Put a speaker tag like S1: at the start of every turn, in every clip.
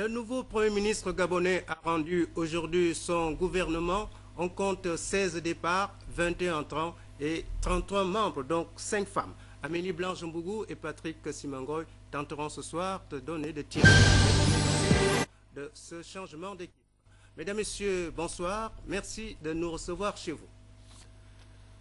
S1: Le nouveau Premier ministre gabonais a rendu aujourd'hui son gouvernement. On compte 16 départs, 21 entrants et 33 membres, donc 5 femmes. Amélie Blanche-Mbougou et Patrick Simangoy tenteront ce soir de donner des tirs de ce changement d'équipe. Mesdames, Messieurs, bonsoir. Merci de nous recevoir chez vous.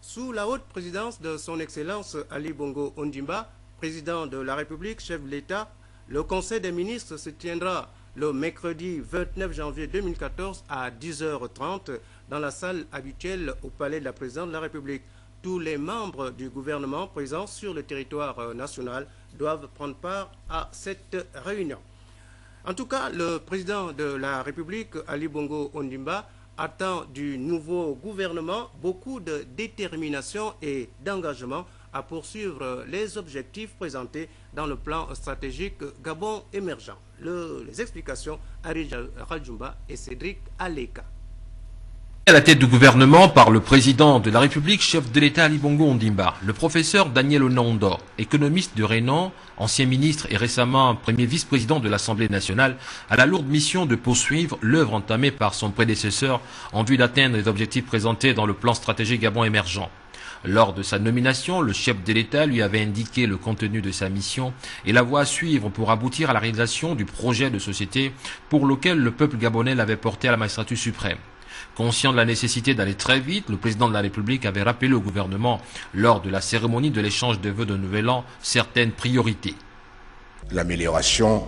S1: Sous la haute présidence de son Excellence Ali Bongo Ondimba, président de la République, chef de l'État, le Conseil des ministres se tiendra le mercredi 29 janvier 2014 à 10h30 dans la salle habituelle au Palais de la Présidence de la République. Tous les membres du gouvernement présents sur le territoire national doivent prendre part à cette réunion. En tout cas, le président de la République, Ali Bongo Ondimba, attend du nouveau gouvernement beaucoup de détermination et d'engagement à poursuivre les objectifs présentés dans le plan stratégique Gabon émergent. Les explications, Ari Rajumba et Cédric Aleka.
S2: À la tête du gouvernement par le président de la République, chef de l'État Ali Bongo Ondimba, le professeur Daniel Onaondo, économiste de renom, ancien ministre et récemment premier vice-président de l'Assemblée nationale, a la lourde mission de poursuivre l'œuvre entamée par son prédécesseur en vue d'atteindre les objectifs présentés dans le plan stratégique Gabon émergent. Lors de sa nomination, le chef de l'État lui avait indiqué le contenu de sa mission et la voie à suivre pour aboutir à la réalisation du projet de société pour lequel le peuple gabonais l'avait porté à la magistrature suprême. Conscient de la nécessité d'aller très vite, le président de la République avait rappelé au gouvernement, lors de la cérémonie de l'échange de vœux de Nouvel An, certaines priorités.
S3: L'amélioration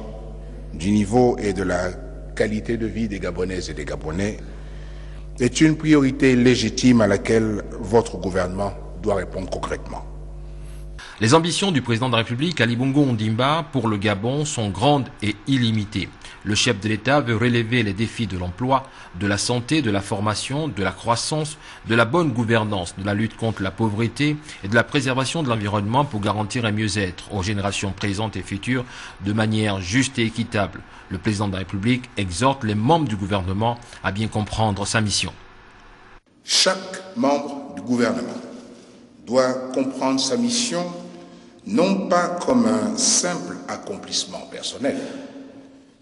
S3: du niveau et de la qualité de vie des Gabonaises et des Gabonais est une priorité légitime à laquelle votre gouvernement doit répondre concrètement.
S2: Les ambitions du président de la République, Ali Bongo Ondimba, pour le Gabon sont grandes et illimitées. Le chef de l'État veut relever les défis de l'emploi, de la santé, de la formation, de la croissance, de la bonne gouvernance, de la lutte contre la pauvreté et de la préservation de l'environnement pour garantir un mieux-être aux générations présentes et futures de manière juste et équitable. Le président de la République exhorte les membres du gouvernement à bien comprendre sa mission.
S3: Chaque membre du gouvernement doit comprendre sa mission non pas comme un simple accomplissement personnel,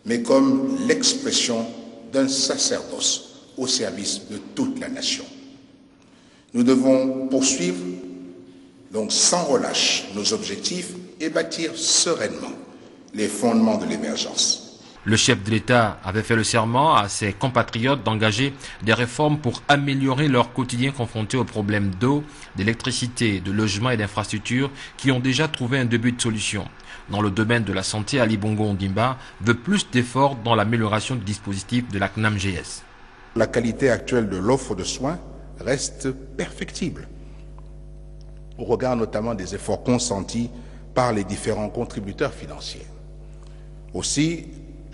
S3: mais comme l'expression d'un sacerdoce au service de toute la nation. Nous devons poursuivre donc sans relâche nos objectifs et bâtir sereinement les fondements de l'émergence.
S2: Le chef de l'État avait fait le serment à ses compatriotes d'engager des réformes pour améliorer leur quotidien confronté aux problèmes d'eau, d'électricité, de logement et d'infrastructures qui ont déjà trouvé un début de solution. Dans le domaine de la santé, Ali Bongo Ondimba veut plus d'efforts dans l'amélioration du dispositif de la CNAMGS.
S3: La qualité actuelle de l'offre de soins reste perfectible, au regard notamment des efforts consentis par les différents contributeurs financiers. Aussi,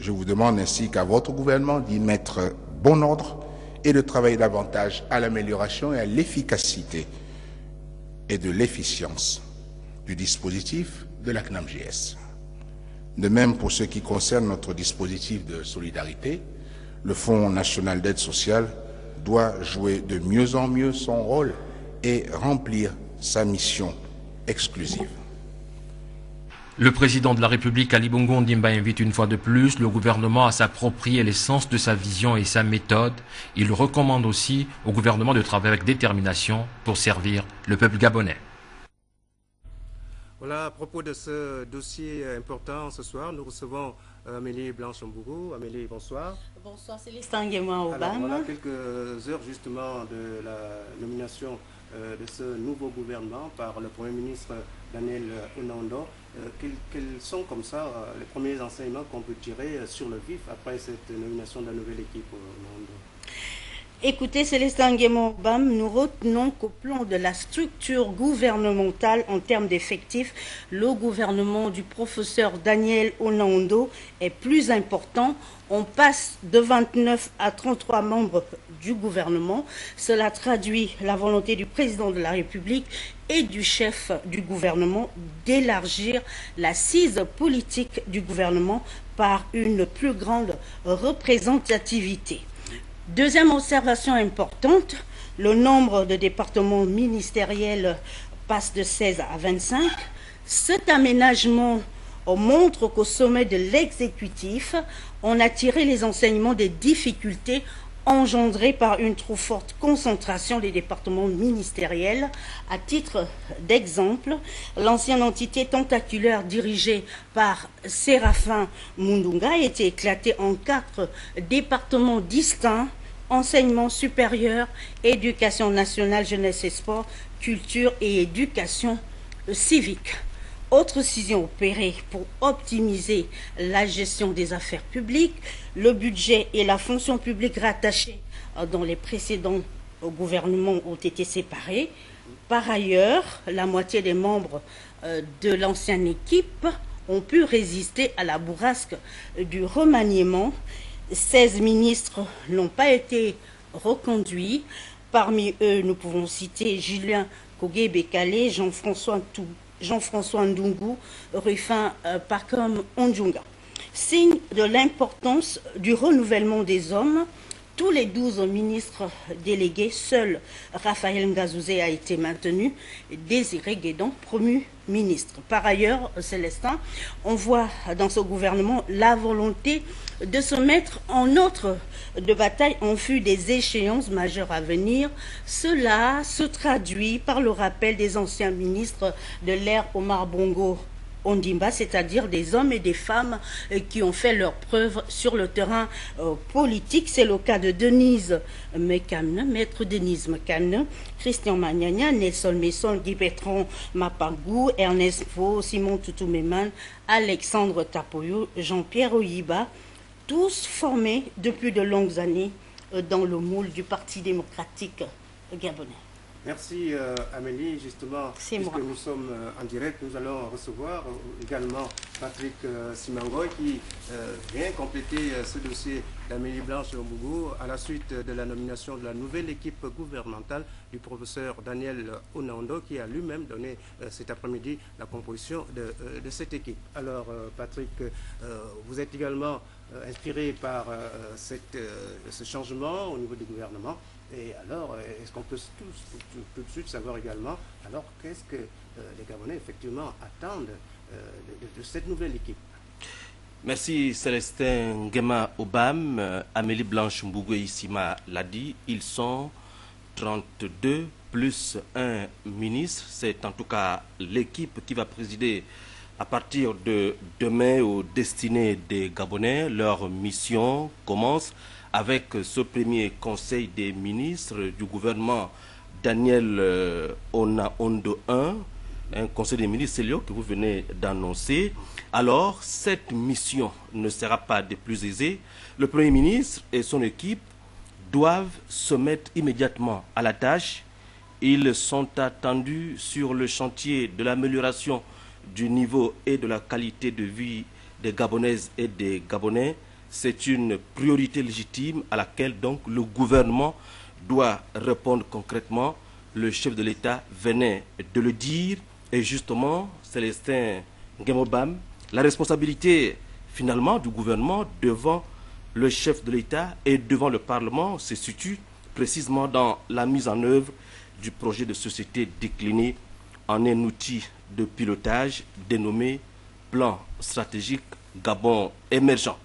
S3: je vous demande ainsi qu'à votre gouvernement d'y mettre bon ordre et de travailler davantage à l'amélioration et à l'efficacité et de l'efficience du dispositif de la CNAMGS. De même, pour ce qui concerne notre dispositif de solidarité, le Fonds national d'aide sociale doit jouer de mieux en mieux son rôle et remplir sa mission exclusive.
S2: Le président de la République, Ali Bongo Ondimba, invite une fois de plus le gouvernement à s'approprier l'essence de sa vision et sa méthode. Il recommande aussi au gouvernement de travailler avec détermination pour servir le peuple gabonais.
S1: Voilà, à propos de ce dossier important ce soir, nous recevons Amélie Blanche-Mbougou. Amélie, bonsoir.
S4: Bonsoir, Célestin Nguema Obama.
S1: Alors, voilà quelques heures justement de la nomination de ce nouveau gouvernement par le Premier ministre Daniel Onaondo. Quels sont comme ça les premiers enseignements qu'on peut tirer sur le vif après cette nomination de la nouvelle équipe Onaondo?
S4: Écoutez, Célestin Nguema Obama, nous retenons qu'au plan de la structure gouvernementale en termes d'effectifs, le gouvernement du professeur Daniel Onaondo est plus important. On passe de 29 à 33 membres du gouvernement. Cela traduit la volonté du président de la République et du chef du gouvernement d'élargir l'assise politique du gouvernement par une plus grande représentativité. Deuxième observation importante, le nombre de départements ministériels passe de 16 à 25. Cet aménagement montre qu'au sommet de l'exécutif, on a tiré les enseignements des difficultés engendrées par une trop forte concentration des départements ministériels. À titre d'exemple, l'ancienne entité tentaculaire dirigée par Séraphin Mundunga a été éclatée en 4 départements distincts: enseignement supérieur, éducation nationale, jeunesse et sport, culture et éducation civique. Autre scission opérée pour optimiser la gestion des affaires publiques, le budget et la fonction publique rattachés dans les précédents gouvernements ont été séparés. Par ailleurs, la moitié des membres de l'ancienne équipe ont pu résister à la bourrasque du remaniement. 16 ministres n'ont pas été reconduits. Parmi eux, nous pouvons citer Julien Kogé-Bekale, Jean-François Ndungu, Rufin Pakom Ondjunga. Signe de l'importance du renouvellement des hommes, tous les 12 ministres délégués, seul Raphaël Ngazouzé a été maintenu, Désiré Guédon promu ministre. Par ailleurs, Célestin, on voit dans ce gouvernement la volonté de se mettre en ordre de bataille en vue des échéances majeures à venir. Cela se traduit par le rappel des anciens ministres de l'ère Omar Bongo Ondimba, c'est-à-dire des hommes et des femmes qui ont fait leurs preuves sur le terrain politique. C'est le cas de Denise Mekane, maître Denise Mekane, Christian Magnagna, Nelson Messon, Guy Bertrand Mapangou, Ernest Faux, Simon Toutoumeman, Alexandre Tapoyo, Jean-Pierre Oyiba, tous formés depuis de longues années dans le moule du Parti démocratique gabonais.
S1: Merci Amélie. Justement, puisque nous sommes en direct, nous allons recevoir également Patrick Simangoy qui vient compléter ce dossier d'Amélie Blanche Mbougou à la suite de la nomination de la nouvelle équipe gouvernementale du professeur Daniel Onaondo, qui a lui-même donné cet après-midi la composition de cette équipe. Alors Patrick, vous êtes également inspiré par ce changement au niveau du gouvernement. Et alors, est-ce qu'on peut tout de suite savoir également, alors qu'est-ce que les Gabonais effectivement attendent de cette nouvelle équipe?
S5: Merci Célestin Nguema Obam, Amélie Blanche Mbougou et Issima l'a dit, ils sont 32 plus un ministre. C'est en tout cas l'équipe qui va présider à partir de demain aux destinées des Gabonais. Leur mission commence avec ce premier conseil des ministres du gouvernement Daniel Onaondo 1, un conseil des ministres Célio que vous venez d'annoncer. Alors, cette mission ne sera pas des plus aisées. Le Premier ministre et son équipe doivent se mettre immédiatement à la tâche. Ils sont attendus sur le chantier de l'amélioration du niveau et de la qualité de vie des Gabonaises et des Gabonais. C'est une priorité légitime à laquelle donc le gouvernement doit répondre concrètement. Le chef de l'État venait de le dire. Et justement, Célestin Nguema, la responsabilité finalement du gouvernement devant le chef de l'État et devant le Parlement se situe précisément dans la mise en œuvre du projet de société décliné en un outil de pilotage dénommé Plan stratégique Gabon émergent.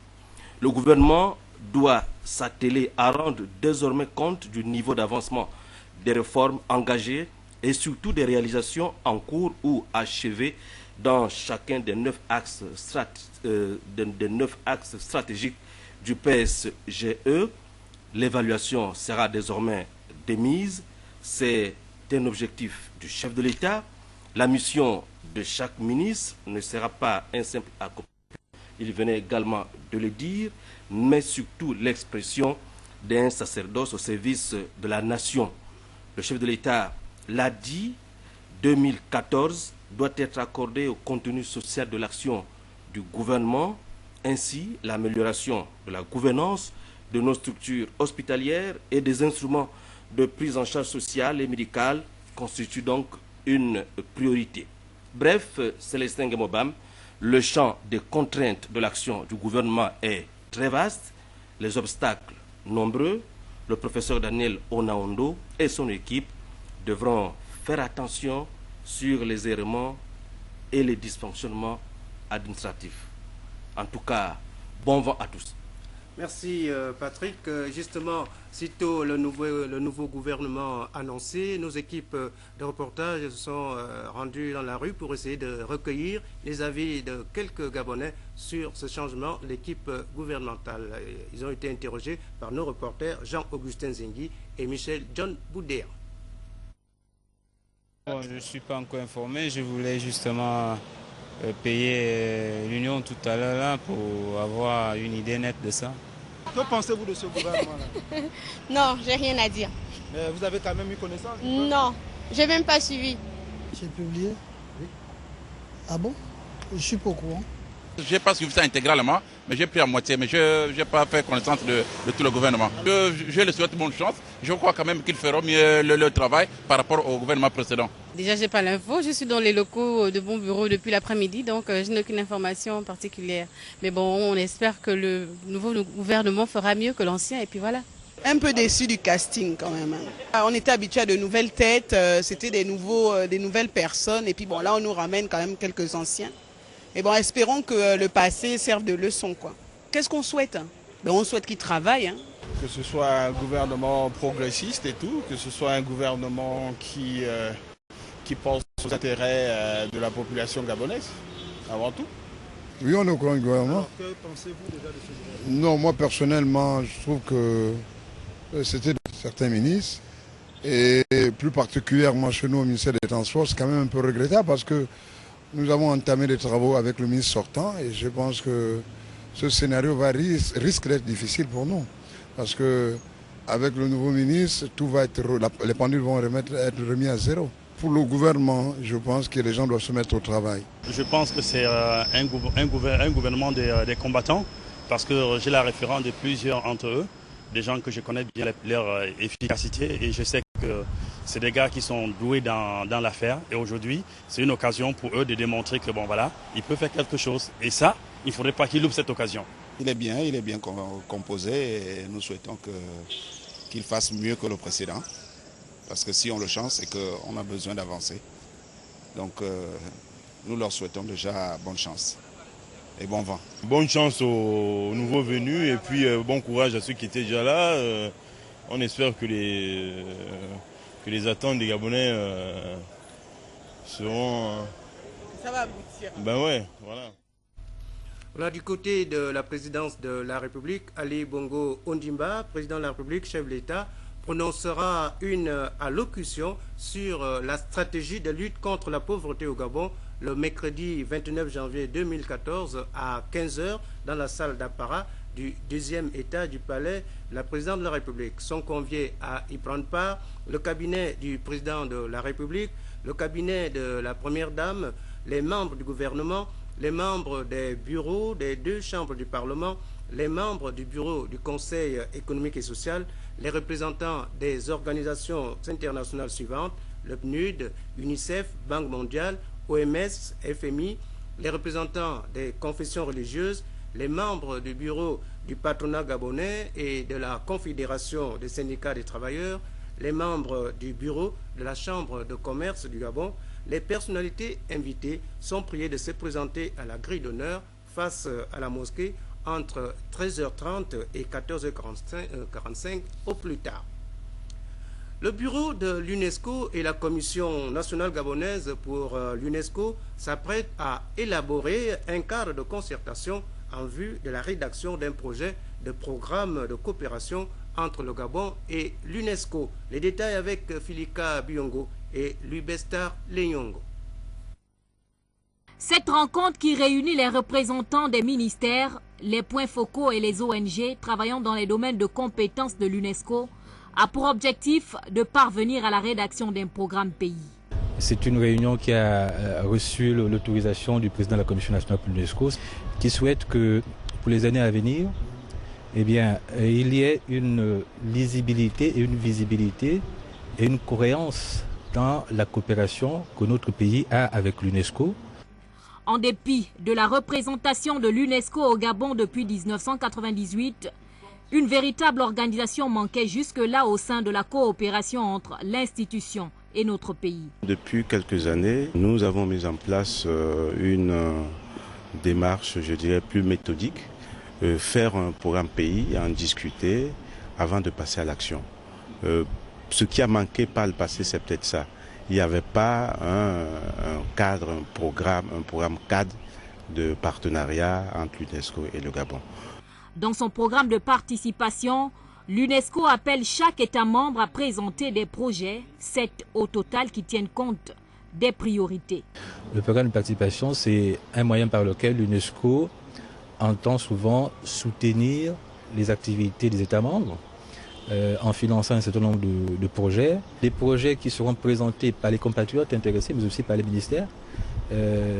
S5: Le gouvernement doit s'atteler à rendre désormais compte du niveau d'avancement des réformes engagées et surtout des réalisations en cours ou achevées dans chacun des 9 axes stratégiques du PSGE. L'évaluation sera désormais démise. C'est un objectif du chef de l'État. La mission de chaque ministre ne sera pas un simple accomplissement. Il venait également de le dire, mais surtout l'expression d'un sacerdoce au service de la nation. Le chef de l'État l'a dit, 2014 doit être accordé au contenu social de l'action du gouvernement. Ainsi, l'amélioration de la gouvernance de nos structures hospitalières et des instruments de prise en charge sociale et médicale constitue donc une priorité. Bref, Célestin Nguema, le champ des contraintes de l'action du gouvernement est très vaste, les obstacles nombreux. Le professeur Daniel Onaondo et son équipe devront faire attention sur les errements et les dysfonctionnements administratif. En tout cas, bon vent à tous.
S1: Merci Patrick. Justement, sitôt le nouveau gouvernement annoncé, nos équipes de reportage se sont rendues dans la rue pour essayer de recueillir les avis de quelques Gabonais sur ce changement de l'équipe gouvernementale. Ils ont été interrogés par nos reporters Jean-Augustin Zengui et Michel John Boudéa.
S6: Bon, je ne suis pas encore informé, je voulais justement payer l'Union tout à l'heure là pour avoir une idée nette de ça.
S7: Que pensez-vous de ce gouvernement-là?
S8: Non, j'ai rien à dire.
S7: Mais vous avez quand même eu connaissance?
S8: Non, je n'ai même pas suivi.
S9: J'ai publié. Oui. Ah bon? Je suis pas au courant.
S10: Je n'ai pas suivi ça intégralement, mais j'ai pris à moitié, mais je n'ai pas fait connaissance de tout le gouvernement. Je le souhaite bonne chance. Je crois quand même qu'ils feront mieux le travail par rapport au gouvernement précédent.
S8: Déjà, je n'ai pas l'info. Je suis dans les locaux de Bon Bureau depuis l'après-midi, donc je n'ai aucune information particulière. Mais bon, on espère que le nouveau gouvernement fera mieux que l'ancien, et puis voilà.
S11: Un peu déçu du casting quand même. On était habitué à de nouvelles têtes, c'était des nouvelles personnes, et puis bon, là on nous ramène quand même quelques anciens. Et bon, espérons que le passé serve de leçon, quoi. Qu'est-ce qu'on souhaite? On souhaite qu'ils travaillent.
S7: Que ce soit un gouvernement progressiste et tout, que ce soit un gouvernement qui pense aux intérêts de la population gabonaise, avant tout.
S12: Oui, on est au courant du gouvernement.
S7: Alors, que pensez-vous déjà de ce gouvernement?
S12: Non, moi personnellement, je trouve que c'était certains ministres, et plus particulièrement chez nous au ministère des Transports, c'est quand même un peu regrettable parce que nous avons entamé des travaux avec le ministre sortant et je pense que ce scénario risque d'être difficile pour nous. Parce que avec le nouveau ministre, tout va être, les pendules vont être remis à zéro. Pour le gouvernement, je pense que les gens doivent se mettre au travail.
S13: Je pense que c'est un gouvernement des combattants parce que j'ai la référence de plusieurs entre eux, des gens que je connais bien leur efficacité et je sais que c'est des gars qui sont doués dans l'affaire et aujourd'hui c'est une occasion pour eux de démontrer que bon voilà, ils peuvent faire quelque chose et ça, il ne faudrait pas qu'ils loupent cette occasion.
S14: Il est bien composé et nous souhaitons qu'il fasse mieux que le précédent parce que si on le change c'est qu'on a besoin d'avancer. Donc nous leur souhaitons déjà bonne chance et bon vent.
S15: Bonne chance aux nouveaux venus et puis bon courage à ceux qui étaient déjà là. On espère que les attentes des Gabonais seront...
S11: Ça va aboutir.
S15: Ben ouais, voilà.
S1: Voilà, du côté de la présidence de la République, Ali Bongo Ondimba, président de la République, chef de l'État, prononcera une allocution sur la stratégie de lutte contre la pauvreté au Gabon le mercredi 29 janvier 2014 à 15 h dans la salle d'apparat du deuxième étage du palais de la présidente de la République. Sont conviés à y prendre part le cabinet du président de la République, le cabinet de la première dame, les membres du gouvernement, les membres des bureaux des deux chambres du Parlement, les membres du bureau du Conseil économique et social, les représentants des organisations internationales suivantes, le PNUD, UNICEF, Banque mondiale, OMS, FMI, les représentants des confessions religieuses, les membres du bureau du patronat gabonais et de la Confédération des syndicats des travailleurs, les membres du bureau de la Chambre de commerce du Gabon, les personnalités invitées sont priées de se présenter à la grille d'honneur face à la mosquée entre 13h30 et 14h45 au plus tard. Le bureau de l'UNESCO et la Commission nationale gabonaise pour l'UNESCO s'apprêtent à élaborer un cadre de concertation en vue de la rédaction d'un projet de programme de coopération entre le Gabon et l'UNESCO. Les détails avec Filika Biongo et Lubestar Lenyongo.
S16: Cette rencontre qui réunit les représentants des ministères, les points focaux et les ONG travaillant dans les domaines de compétences de l'UNESCO a pour objectif de parvenir à la rédaction d'un programme pays.
S17: C'est une réunion qui a reçu l'autorisation du président de la Commission nationale pour l'UNESCO qui souhaite que pour les années à venir, eh bien, il y ait une lisibilité et une visibilité et une cohérence dans la coopération que notre pays a avec l'UNESCO.
S16: En dépit de la représentation de l'UNESCO au Gabon depuis 1998, une véritable organisation manquait jusque-là au sein de la coopération entre l'institution et notre pays.
S18: Depuis quelques années, nous avons mis en place une démarche, je dirais, plus méthodique, faire un programme pays, en discuter avant de passer à l'action. Ce qui a manqué par le passé, c'est peut-être ça. Il n'y avait pas un cadre, un programme cadre de partenariat entre l'UNESCO et le Gabon.
S16: Dans son programme de participation, l'UNESCO appelle chaque État membre à présenter des projets, 7 au total, qui tiennent compte des priorités.
S17: Le programme de participation, c'est un moyen par lequel l'UNESCO entend souvent soutenir les activités des États membres en finançant un certain nombre de projets. Les projets qui seront présentés par les compatriotes intéressés, mais aussi par les ministères,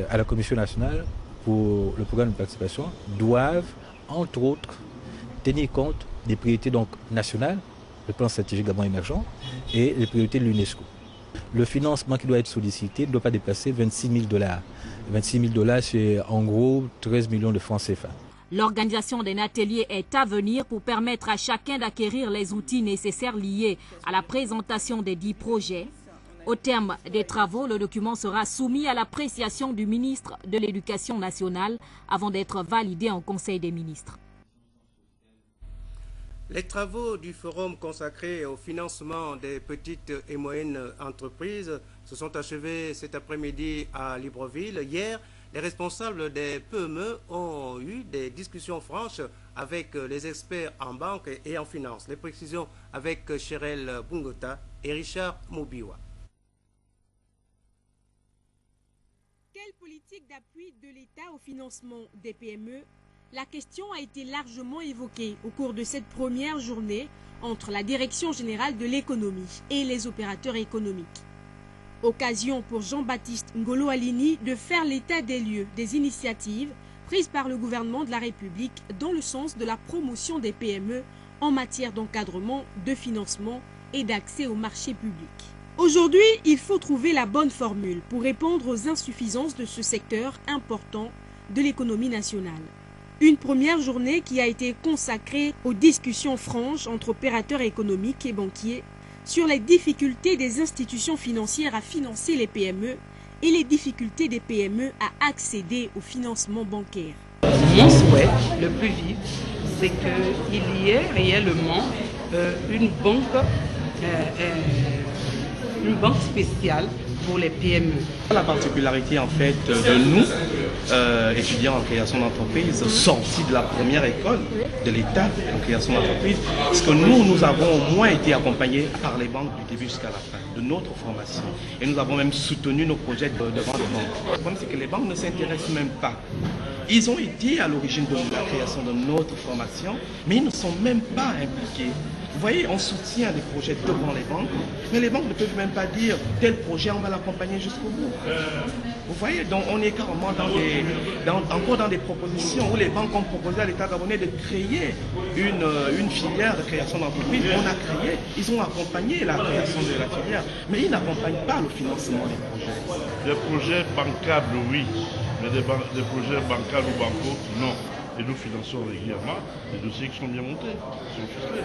S17: à la Commission nationale pour le programme de participation, doivent, entre autres, tenir compte des priorités donc nationales, le plan stratégique Gabon émergent, et les priorités de l'UNESCO. Le financement qui doit être sollicité ne doit pas dépasser 26 000 $. 26 000 $, c'est en gros 13 millions de francs CFA.
S16: L'organisation d'un atelier est à venir pour permettre à chacun d'acquérir les outils nécessaires liés à la présentation des 10 projets. Au terme des travaux, le document sera soumis à l'appréciation du ministre de l'Éducation nationale avant d'être validé en Conseil des ministres.
S1: Les travaux du forum consacré au financement des petites et moyennes entreprises se sont achevés cet après-midi à Libreville. Hier, les responsables des PME ont eu des discussions franches avec les experts en banque et en finance. Les précisions avec Chérel Bungota et Richard Mobiwa.
S19: Quelle politique d'appui de l'État au financement des PME? La question a été largement évoquée au cours de cette première journée entre la Direction générale de l'économie et les opérateurs économiques. Occasion pour Jean-Baptiste Ngolo Alini de faire l'état des lieux des initiatives prises par le gouvernement de la République dans le sens de la promotion des PME en matière d'encadrement, de financement et d'accès au marché public. Aujourd'hui, il faut trouver la bonne formule pour répondre aux insuffisances de ce secteur important de l'économie nationale. Une première journée qui a été consacrée aux discussions franches entre opérateurs économiques et banquiers sur les difficultés des institutions financières à financer les PME et les difficultés des PME à accéder au financement bancaire.
S20: Mon souhait le plus vite, c'est qu'il y ait réellement une banque spéciale pour les PME.
S21: La particularité en fait de nous, étudiants en création d'entreprise, sortis de la première école de l'État en création d'entreprise, c'est que nous avons au moins été accompagnés par les banques du début jusqu'à la fin de notre formation. Et nous avons même soutenu nos projets devant les banques. Le problème, c'est que les banques ne s'intéressent même pas. Ils ont été à l'origine de la création de notre formation, mais ils ne sont même pas impliqués. Vous voyez, on soutient des projets devant les banques, mais les banques ne peuvent même pas dire tel projet, on va l'accompagner jusqu'au bout. Vous voyez, donc on est carrément encore dans des propositions où les banques ont proposé à l'État gabonais de créer une filière de création d'entreprise. On a créé, ils ont accompagné la création de la filière, mais ils n'accompagnent pas le financement des projets.
S22: Des projets bancables, oui, mais des projets bancables ou bancaux, non. Et nous finançons régulièrement des dossiers qui sont bien montés, qui sont ficelés.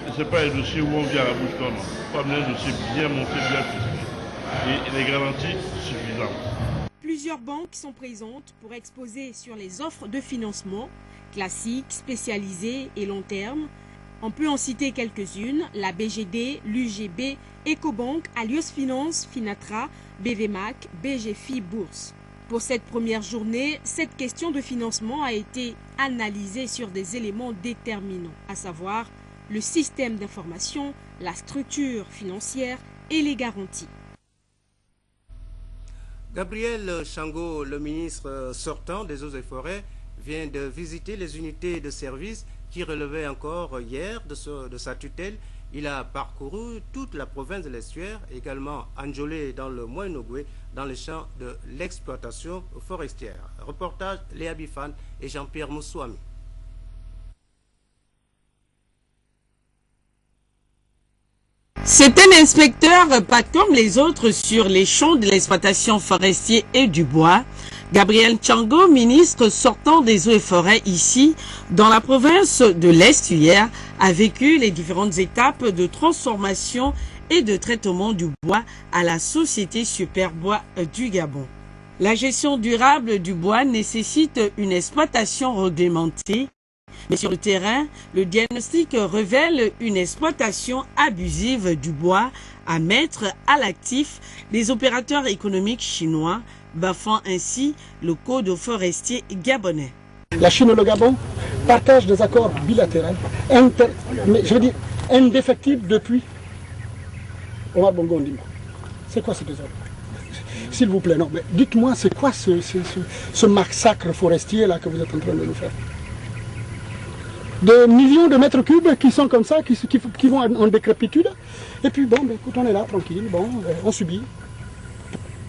S22: Et ce n'est pas un dossier où on vient à la bouche comme on peut amener un dossier bien monté, bien ficelé. Et les garanties suffisantes.
S19: Plusieurs banques sont présentes pour exposer sur les offres de financement, classiques, spécialisées et long terme. On peut en citer quelques-unes, la BGD, l'UGB, Ecobank, Alios Finance, Finatra, BVMAC, BGFI Bourse. Pour cette première journée, cette question de financement a été analysée sur des éléments déterminants, à savoir le système d'information, la structure financière et les garanties.
S1: Gabriel Chango, le ministre sortant des Eaux et Forêts, vient de visiter les unités de service qui relevaient encore hier de sa tutelle. Il a parcouru toute la province de l'Estuaire, également Anjolé dans le Moyen-Ogoué, dans les champs de l'exploitation forestière. Reportage Léa Bifan et Jean-Pierre Moussouami.
S23: C'est un inspecteur pas comme les autres sur les champs de l'exploitation forestière et du bois. Gabriel Chango, ministre sortant des Eaux et Forêts ici, dans la province de l'Estuaire, a vécu les différentes étapes de transformation et de traitement du bois à la Société Superbois du Gabon. La gestion durable du bois nécessite une exploitation réglementée, mais sur le terrain, le diagnostic révèle une exploitation abusive du bois à mettre à l'actif des opérateurs économiques chinois, bafouant ainsi le code forestier gabonais.
S2: La Chine et le Gabon partagent des accords bilatéraux, indéfectibles depuis Omar Bongo Ondimba. C'est quoi ces désordres? S'il vous plaît, non, mais dites-moi, c'est quoi ce massacre forestier là que vous êtes en train de nous faire? Des millions de mètres cubes qui sont comme ça, qui vont en décrépitude. Et puis bon, ben, écoute, on est là, tranquille, bon, on subit.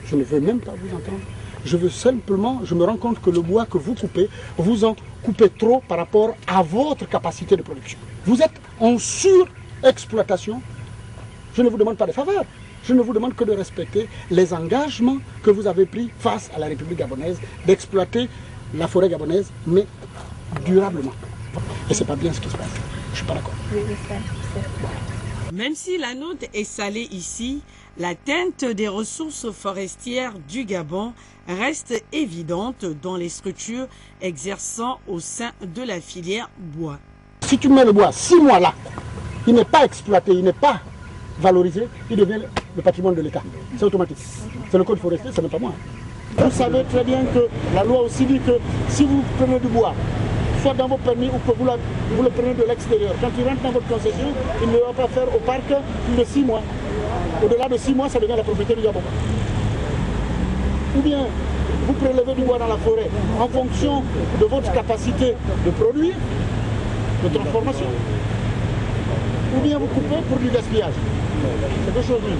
S2: Je ne veux même pas vous entendre. Je veux simplement, je me rends compte que le bois que vous coupez, vous en coupez trop par rapport à votre capacité de production. Vous êtes en surexploitation. Je ne vous demande pas de faveur. Je ne vous demande que de respecter les engagements que vous avez pris face à la République gabonaise, d'exploiter la forêt gabonaise, mais durablement. Et c'est pas bien ce qui se passe. Je suis pas d'accord.
S23: Même si la note est salée ici, l'atteinte des ressources forestières du Gabon reste évidente dans les structures exerçant au sein de la filière bois.
S2: Si tu mets le bois 6 mois là, il n'est pas exploité, il n'est pas valorisé, il devient le patrimoine de l'État. C'est automatique. C'est le code forestier, ce n'est pas moi. Vous savez très bien que la loi aussi dit que si vous prenez du bois, soit dans vos permis ou que vous le prenez de l'extérieur, quand il rentre dans votre concession, il ne va pas faire au parc plus de 6 mois. Au-delà de 6 mois, ça devient la propriété du Gabon. Ou bien, vous prélevez du bois dans la forêt en fonction de votre capacité de produire, de transformation. Ou bien vous coupez pour du gaspillage. C'est deux choses l'une.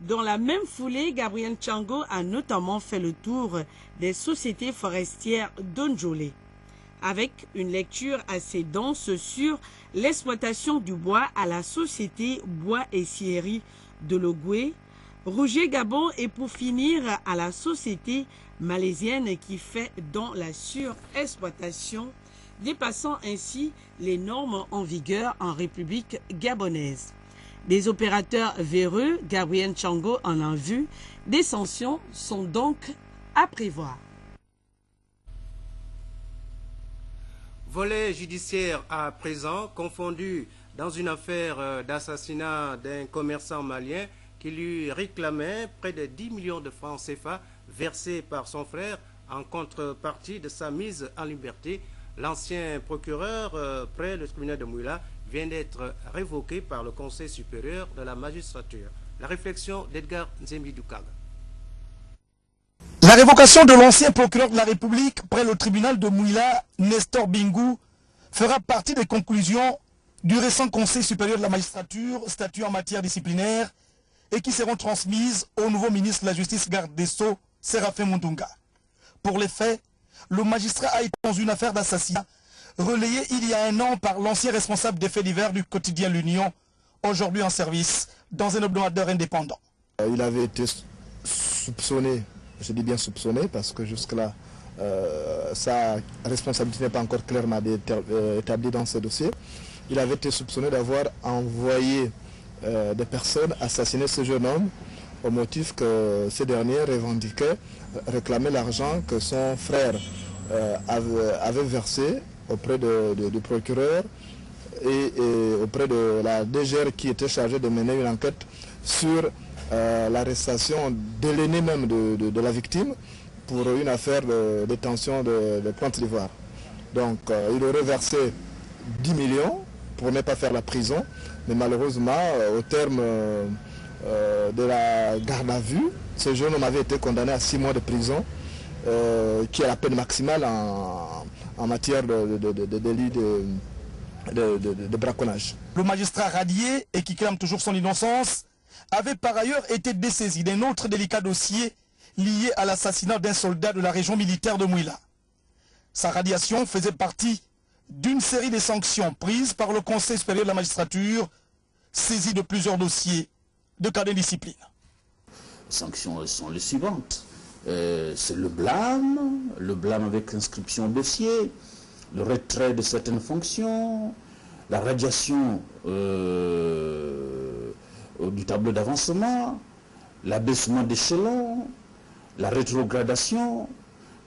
S23: Dans la même foulée, Gabriel Chango a notamment fait le tour des sociétés forestières d'Onjolé, avec une lecture assez dense sur l'exploitation du bois à la société Bois et Scieries de Logoué, Roger Gabon, et pour finir à la société malaisienne qui fait dans la surexploitation, dépassant ainsi les normes en vigueur en République gabonaise. Des opérateurs véreux, Gabriel Chango en a vu, des sanctions sont donc à prévoir.
S1: Volet judiciaire à présent, confondu dans une affaire d'assassinat d'un commerçant malien qui lui réclamait près de 10 millions de francs CFA versés par son frère en contrepartie de sa mise en liberté. L'ancien procureur près le tribunal de Mouila vient d'être révoqué par le Conseil supérieur de la magistrature. La réflexion d'Edgar Nzembi-Doukaga.
S3: La révocation de l'ancien procureur de la République près le tribunal de Mouila, Nestor Bingou, fera partie des conclusions du récent Conseil supérieur de la magistrature statuant en matière disciplinaire et qui seront transmises au nouveau ministre de la Justice, garde des Sceaux, Séraphin Mundunga. Pour les faits, le magistrat a été dans une affaire d'assassinat relayée il y a un an par l'ancien responsable des faits divers du quotidien L'Union, aujourd'hui en service dans un hebdomadaire indépendant.
S4: Il avait été soupçonné, je dis bien soupçonné parce que jusque-là, sa responsabilité n'est pas encore clairement établie dans ce dossier. Il avait été soupçonné d'avoir envoyé des personnes assassiner ce jeune homme au motif que ce dernier réclamait l'argent que son frère avait versé auprès du procureur et auprès de la DGR qui était chargée de mener une enquête sur l'arrestation de l'aîné même de la victime pour une affaire de détention de Pointe d'Ivoire. Donc il aurait versé 10 millions pour ne pas faire la prison, mais malheureusement au terme de la garde à vue, ce jeune homme avait été condamné à 6 mois de prison, qui est la peine maximale en matière de délit de braconnage.
S3: Le magistrat radié et qui clame toujours son innocence avait par ailleurs été dessaisi d'un autre délicat dossier lié à l'assassinat d'un soldat de la région militaire de Mouila. Sa radiation faisait partie d'une série de sanctions prises par le Conseil supérieur de la magistrature, saisi de plusieurs dossiers de cas de discipline.
S24: Les sanctions sont les suivantes. C'est le blâme avec inscription au dossier, le retrait de certaines fonctions, la radiation du tableau d'avancement, l'abaissement d'échelon, la rétrogradation,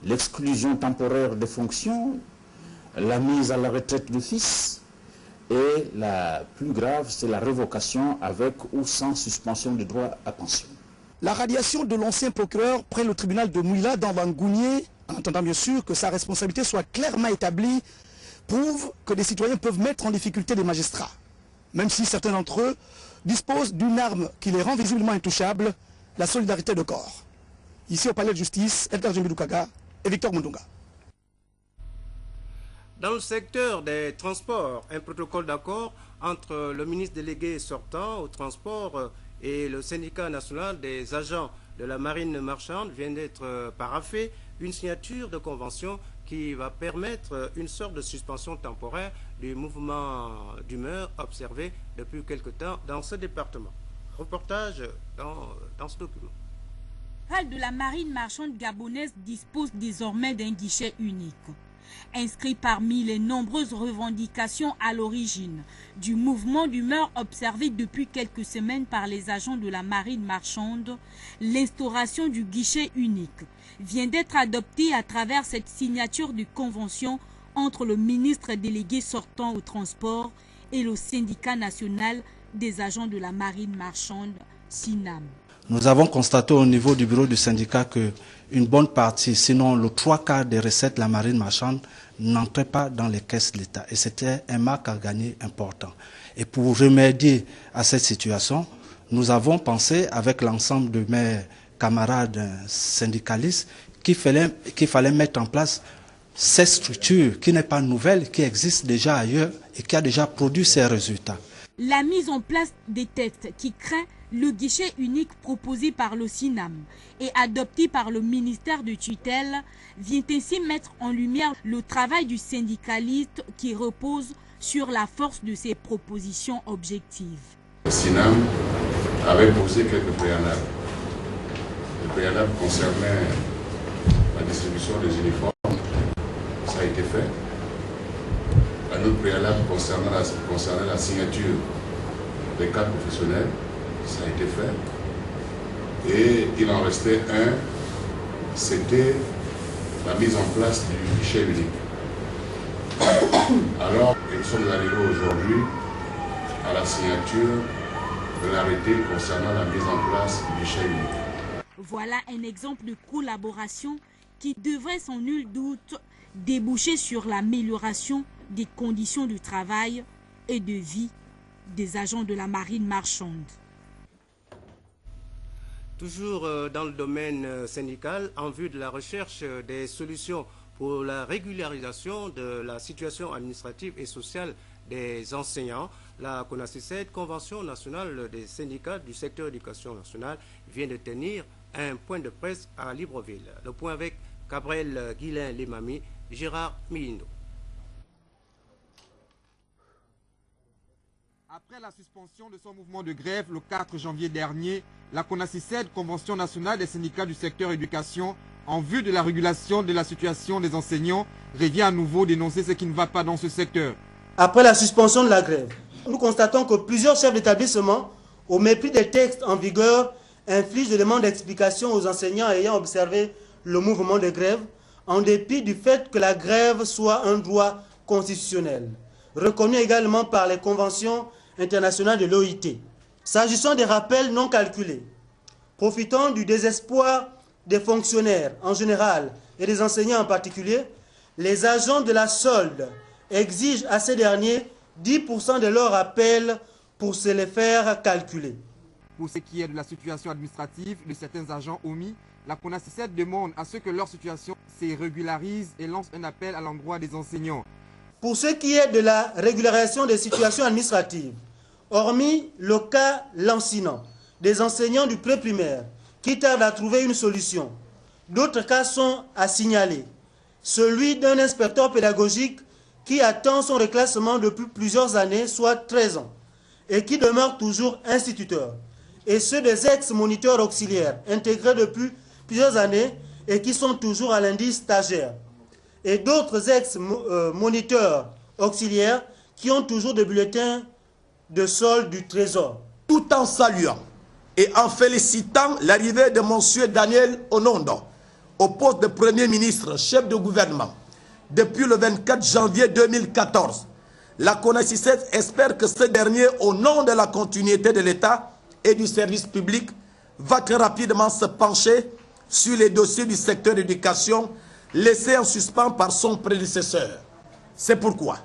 S24: l'exclusion temporaire des fonctions, la mise à la retraite d'office, et la plus grave, c'est la révocation avec ou sans suspension du droit à pension.
S3: La radiation de l'ancien procureur près le tribunal de Mouila dans Bangounié, en attendant bien sûr que sa responsabilité soit clairement établie, prouve que les citoyens peuvent mettre en difficulté les magistrats, même si certains d'entre eux disposent d'une arme qui les rend visiblement intouchables, la solidarité de corps. Ici au palais de justice, Edgar Djembiloukaga et Victor Mundunga.
S1: Dans le secteur des transports, un protocole d'accord entre le ministre délégué sortant au transport et le syndicat national des agents de la marine marchande vient d'être paraphé, une signature de convention qui va permettre une sorte de suspension temporaire du mouvement d'humeur observé depuis quelque temps dans ce département. Reportage dans ce document.
S5: Hall de la marine marchande gabonaise dispose désormais d'un guichet unique. Inscrit parmi les nombreuses revendications à l'origine du mouvement d'humeur observé depuis quelques semaines par les agents de la marine marchande, l'instauration du guichet unique vient d'être adoptée à travers cette signature de convention entre le ministre délégué sortant au transport et le syndicat national des agents de la marine marchande, SINAM.
S6: Nous avons constaté au niveau du bureau du syndicat qu'une bonne partie, sinon le 3/4 des recettes de la marine marchande n'entraient pas dans les caisses de l'État. Et c'était un manque à gagner important. Et pour remédier à cette situation, nous avons pensé avec l'ensemble de mes camarades syndicalistes qu'il fallait mettre en place cette structure qui n'est pas nouvelle, qui existe déjà ailleurs et qui a déjà produit ses résultats.
S5: La mise en place des têtes qui crée le guichet unique proposé par le SINAM et adopté par le ministère de tutelle vient ainsi mettre en lumière le travail du syndicaliste qui repose sur la force de ses propositions objectives.
S9: Le SINAM avait posé quelques préalables. Le préalable concernait la distribution des uniformes, ça a été fait. Un autre préalable concernant la signature des cadres professionnels, ça a été fait. Et il en restait un, c'était la mise en place du guichet unique. Alors, nous sommes arrivés aujourd'hui à la signature de l'arrêté concernant la mise en place du guichet unique.
S5: Voilà un exemple de collaboration qui devrait sans nul doute déboucher sur l'amélioration des conditions de travail et de vie des agents de la marine marchande.
S1: Toujours dans le domaine syndical, en vue de la recherche des solutions pour la régularisation de la situation administrative et sociale des enseignants, la CONACYSED, Convention nationale des syndicats du secteur éducation nationale, vient de tenir un point de presse à Libreville. Le point avec Gabriel Guillain-Lemami, Gérard Milindo.
S10: Après la suspension de son mouvement de grève le 4 janvier dernier, la CONACYSED, Convention nationale des syndicats du secteur éducation, en vue de la régulation de la situation des enseignants, revient à nouveau dénoncer ce qui ne va pas dans ce secteur.
S25: Après la suspension de la grève, nous constatons que plusieurs chefs d'établissement, au mépris des textes en vigueur, infligent des demandes d'explication aux enseignants ayant observé le mouvement de grève, en dépit du fait que la grève soit un droit constitutionnel, reconnu également par les conventions internationales de l'OIT. S'agissant des rappels non calculés, profitant du désespoir des fonctionnaires en général et des enseignants en particulier, les agents de la solde exigent à ces derniers 10% de leurs rappels pour se les faire calculer.
S10: Pour ce qui est de la situation administrative de certains agents omis, la CONACYSED demande à ce que leur situation se régularise et lance un appel à l'endroit des enseignants.
S25: Pour ce qui est de la régularisation des situations administratives, hormis le cas lancinant des enseignants du pré-primaire qui tardent à trouver une solution, d'autres cas sont à signaler. Celui d'un inspecteur pédagogique qui attend son reclassement depuis plusieurs années, soit 13 ans, et qui demeure toujours instituteur, et ceux des ex-moniteurs auxiliaires intégrés depuis plusieurs années et qui sont toujours à l'indice stagiaire, et d'autres ex-moniteurs auxiliaires qui ont toujours des bulletins de solde du Trésor.
S26: Tout en saluant
S7: et en félicitant l'arrivée de M. Daniel Onondo au poste de Premier ministre, chef de gouvernement, depuis le 24 janvier 2014, la CONACYCET espère que ce dernier, au nom de la continuité de l'État et du service public, va très rapidement se pencher sur les dossiers du secteur d'éducation laissés en suspens par son prédécesseur. C'est pourquoi,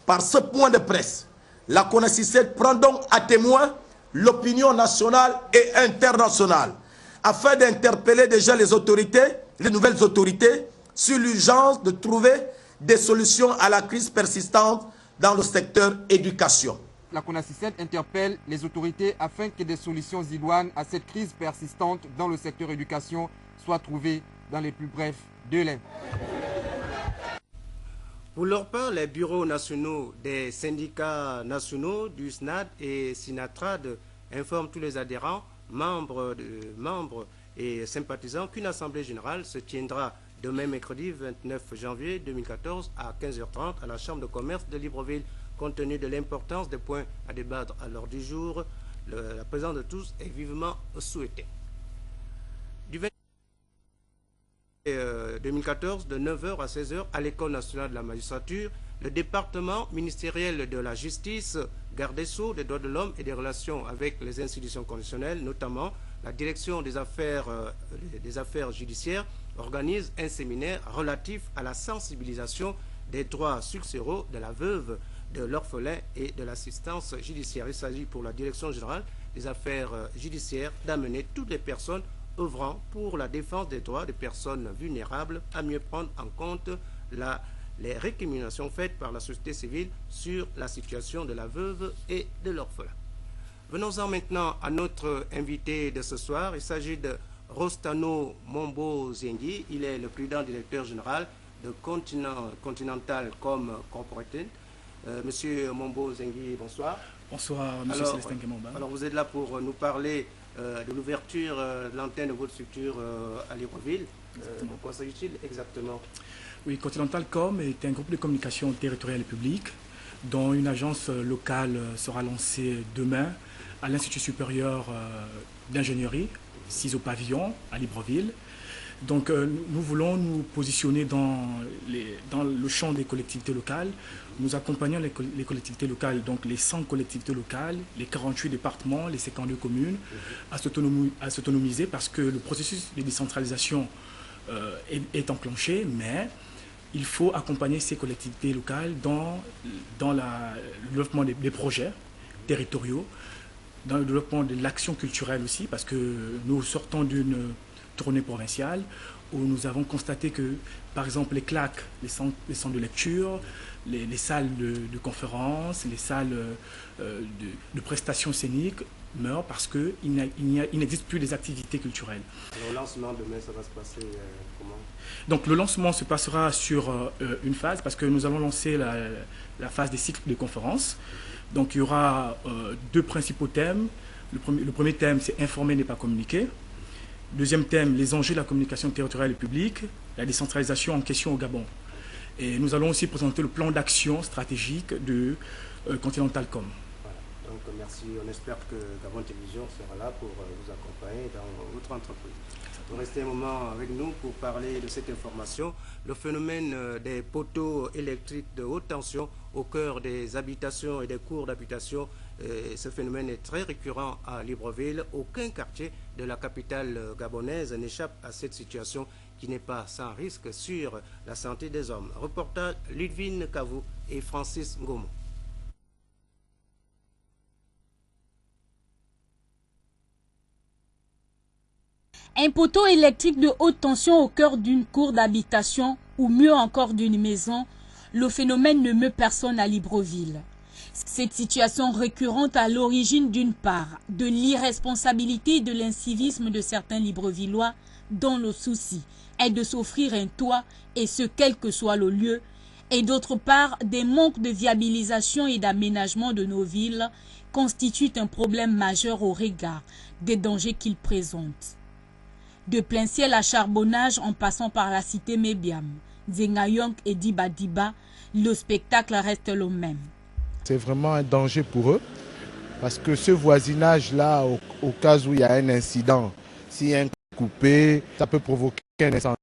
S7: par ce point de presse, la CONACYCET prend donc à témoin l'opinion nationale et internationale afin d'interpeller déjà les autorités, les nouvelles autorités, sur l'urgence de trouver des solutions à la crise persistante dans le secteur éducation.
S10: La CONACYCET interpelle les autorités afin que des solutions idoines à cette crise persistante dans le secteur éducation soient trouvées dans les plus brefs délais.
S1: Pour leur part, les bureaux nationaux des syndicats nationaux du SNAD et SINATRAD informent tous les adhérents, membres et sympathisants qu'une assemblée générale se tiendra demain mercredi 29 janvier 2014 à 15h30 à la Chambre de commerce de Libreville. Compte tenu de l'importance des points à débattre à l'ordre du jour, la présence de tous est vivement souhaitée. Du 2014, de 9h à 16h, à l'École nationale de la magistrature, le département ministériel de la justice, garde des sceaux, des droits de l'homme et des relations avec les institutions constitutionnelles, notamment la direction des affaires judiciaires, organise un séminaire relatif à la sensibilisation des droits successoraux de la veuve, de l'orphelin et de l'assistance judiciaire. Il s'agit pour la direction générale des affaires judiciaires d'amener toutes les personnes œuvrant pour la défense des droits des personnes vulnérables à mieux prendre en compte les récriminations faites par la société civile sur la situation de la veuve et de l'orphelin. Venons-en maintenant à notre invité de ce soir. Il s'agit de Rostano Mombo Zengi. Il est le président directeur général de Continental Com Corporation. Monsieur Mombo Zengi, bonsoir.
S8: Bonsoir, monsieur Célestin Kemomba.
S1: Alors, vous êtes là pour nous parler de l'ouverture de l'antenne de votre structure à Libreville. De quoi s'agit-il exactement?
S8: Oui, Continental Com est un groupe de communication territoriale et publique dont une agence locale sera lancée demain à l'Institut supérieur d'ingénierie, 6 au pavillon, à Libreville. Donc nous voulons nous positionner dans le champ des collectivités locales. Nous accompagnons les collectivités locales, donc les 100 collectivités locales, les 48 départements, les 52 communes, à s'autonomiser parce que le processus de décentralisation est enclenché, mais il faut accompagner ces collectivités locales dans le développement des projets territoriaux, dans le développement de l'action culturelle aussi, parce que nous sortons d'une tournée provinciale où nous avons constaté que, par exemple, les CLAC, les centres de lecture, les salles de conférences, les salles de prestations scéniques meurent parce qu'il n'existe plus des activités culturelles.
S1: Alors, le lancement demain, ça va se passer comment?
S8: Donc le lancement se passera sur une phase parce que nous allons lancer la phase des cycles de conférences. Donc il y aura deux principaux thèmes. Le premier thème, c'est informer n'est pas communiquer. Deuxième thème, les enjeux de la communication territoriale et publique, la décentralisation en question au Gabon. Et nous allons aussi présenter le plan d'action stratégique de Continental Com.
S1: Voilà. Donc merci, on espère que Gabon Télévision sera là pour vous accompagner dans votre entreprise. Vous restez un moment avec nous pour parler de cette information. Le phénomène des poteaux électriques de haute tension au cœur des habitations et des cours d'habitation, ce phénomène est très récurrent à Libreville. Aucun quartier de la capitale gabonaise n'échappe à cette situation qui n'est pas sans risque sur la santé des hommes. Reportage Ludwine Kavou et Francis Ngomo.
S5: Un poteau électrique de haute tension au cœur d'une cour d'habitation ou mieux encore d'une maison, le phénomène ne meut personne à Libreville. Cette situation récurrente à l'origine d'une part de l'irresponsabilité et de l'incivisme de certains Librevillois dont le souci est de s'offrir un toit et ce quel que soit le lieu, et d'autre part des manques de viabilisation et d'aménagement de nos villes constituent un problème majeur au regard des dangers qu'ils présentent. De plein ciel à charbonnage en passant par la cité Mébiam, Zengayong et Diba, le spectacle reste le même.
S12: C'est vraiment un danger pour eux parce que ce voisinage-là
S11: au cas où il y a un incident. Si un coupé, ça peut provoquer un incendie.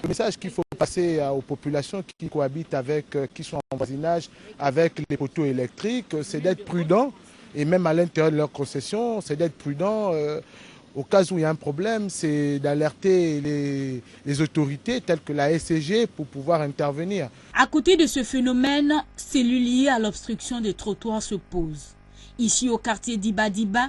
S11: Le message qu'il faut passer aux populations qui cohabitent avec, qui sont en voisinage avec les poteaux électriques, c'est d'être prudent, et même à l'intérieur de leur concession, c'est d'être prudent. Au cas où il y a un problème, c'est d'alerter les autorités telles que la SCG pour pouvoir intervenir.
S5: À côté de ce phénomène, celui lié à l'obstruction des trottoirs se pose. Ici au quartier d'Ibadiba,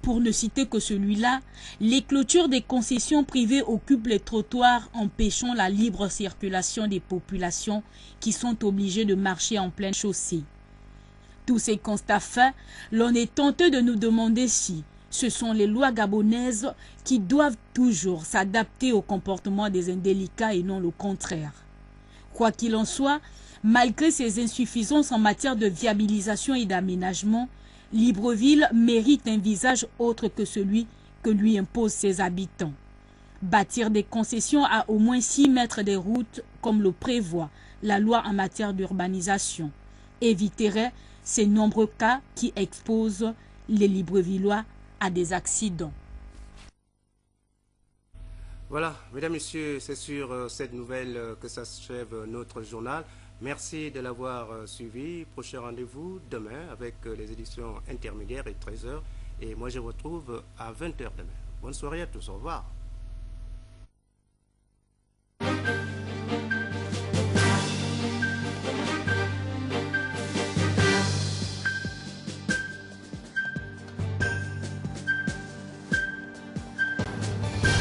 S5: pour ne citer que celui-là, les clôtures des concessions privées occupent les trottoirs empêchant la libre circulation des populations qui sont obligées de marcher en pleine chaussée. Tous ces constats faits, l'on est tenté de nous demander si ce sont les lois gabonaises qui doivent toujours s'adapter au comportement des indélicats et non le contraire. Quoi qu'il en soit, malgré ces insuffisances en matière de viabilisation et d'aménagement, Libreville mérite un visage autre que celui que lui imposent ses habitants. Bâtir des concessions à au moins 6 mètres des routes, comme le prévoit la loi en matière d'urbanisation, éviterait ces nombreux cas qui exposent les Librevillois à des accidents.
S1: Voilà, mesdames, messieurs, c'est sur cette nouvelle que s'achève notre journal. Merci de l'avoir suivi. Prochain rendez-vous demain avec les éditions intermédiaires et 13h. Et moi, je vous retrouve à 20h demain. Bonne soirée à tous. Au revoir.